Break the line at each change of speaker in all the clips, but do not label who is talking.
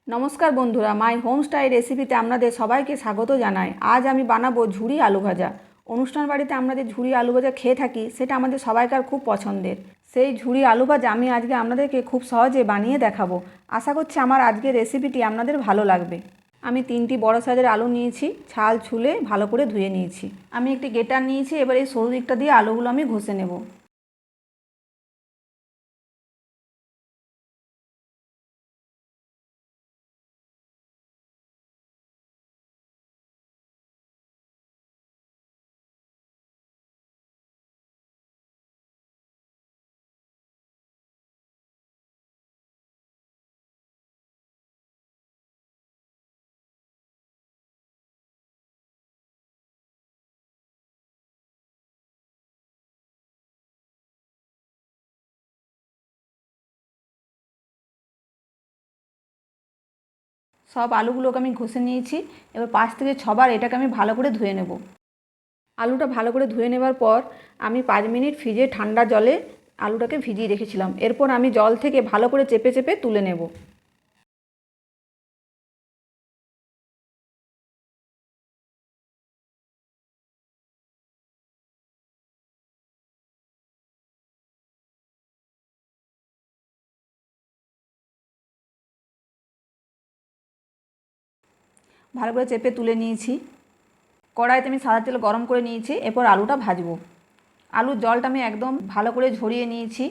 নমস্কার বন্ধুরা, মাই হোমস্টাইল রেসিপিতে আপনাদের সবাইকে স্বাগত জানাই। আজ আমি বানাবো ঝুরি আলু ভাজা। অনুষ্ঠান বাড়িতে আমরা যে ঝুরি আলু ভাজা খেয়ে থাকি সেটা আমাদের সবাইকার খুব পছন্দের। সেই ঝুরি আলু ভাজা আমি আজকে আপনাদেরকে খুব সহজে বানিয়ে দেখাবো। আশা করছি আমার আজকের রেসিপিটি আপনাদের ভালো লাগবে। আমি 3টি বড় সাইজের আলু নিয়েছি, ছাল ছুলে ভালো করে ধুয়ে নিয়েছি। আমি একটি গ্রেটার নিয়েছি, এবার এই সরু দিকটা দিয়ে আলুগুলো আমি ঘষে নেব। সব আলুগুলোকে আমি ঘষে নিয়েছি। এবার 5 থেকে 6 বার এটাকে আমি ভালো করে ধুয়ে নেব। আলুটা ভালো করে ধুয়ে নেবার পর আমি 5 মিনিট ফ্রিজে ঠান্ডা জলে আলুটাকে ভিজিয়ে রেখেছিলাম। এরপর আমি জল থেকে ভালো করে চেপে চেপে তুলে নেব। ভালো করে চেপে তুলে নিয়েছি। কড়াইতে আমি সাদা তেল গরম করে নিয়েছি। এরপর আলুটা ভাজবো। আলুর জলটা আমি একদম ভালো করে ঝরিয়ে নিয়েছি।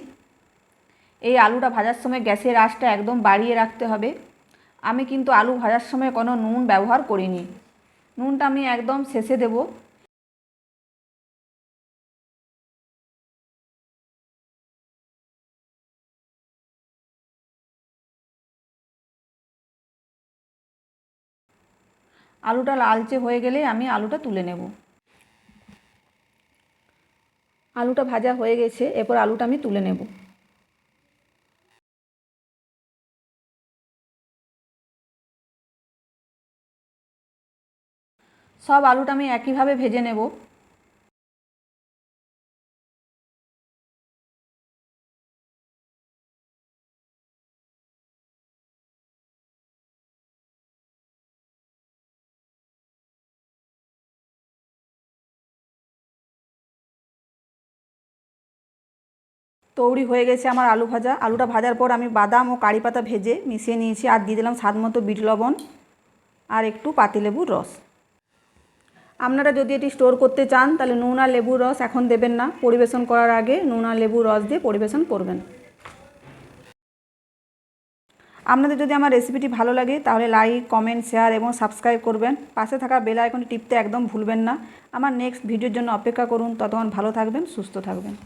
এই আলুটা ভাজার সময় গ্যাসের আঁচটা একদম বাড়িয়ে রাখতে হবে। আমি কিন্তু আলু ভাজার সময় কোনো নুন ব্যবহার করিনি। নুনটা আমি একদম শেষে দেব। আলুটা লালচে হয়ে গেলে আমি আলুটা তুলে নেব। আলুটা ভাজা হয়ে গেছে, এরপর আলুটা আমি তুলে নেব। সব আলুটা আমি একইভাবে ভেজে নেব। তৈরি হয়ে গেছে আমার আলু ভাজা। আলুটা ভাজার পর আমি বাদাম ও কারি পাতা ভেজে মিশিয়ে নিয়েছি, আর দিয়ে দিলাম স্বাদ মতো বিট লবণ আর একটু পাতিলেবুর রস। আপনারা যদি এটি স্টোর করতে চান তাহলে নুন আর লেবুর রস এখন দেবেন না, পরিবেশন করার আগে নুন আর লেবুর রস দিয়ে পরিবেশন করবেন। আপনাদের যদি আমার রেসিপিটি ভালো লাগে তাহলে লাইক, কমেন্ট, শেয়ার এবং সাবস্ক্রাইব করবেন। পাশে থাকা বেল আইকনটি টিপতে একদম ভুলবেন না। আমার নেক্সট ভিডিওর জন্য অপেক্ষা করুন। ততক্ষণ ভালো থাকবেন, সুস্থ থাকবেন।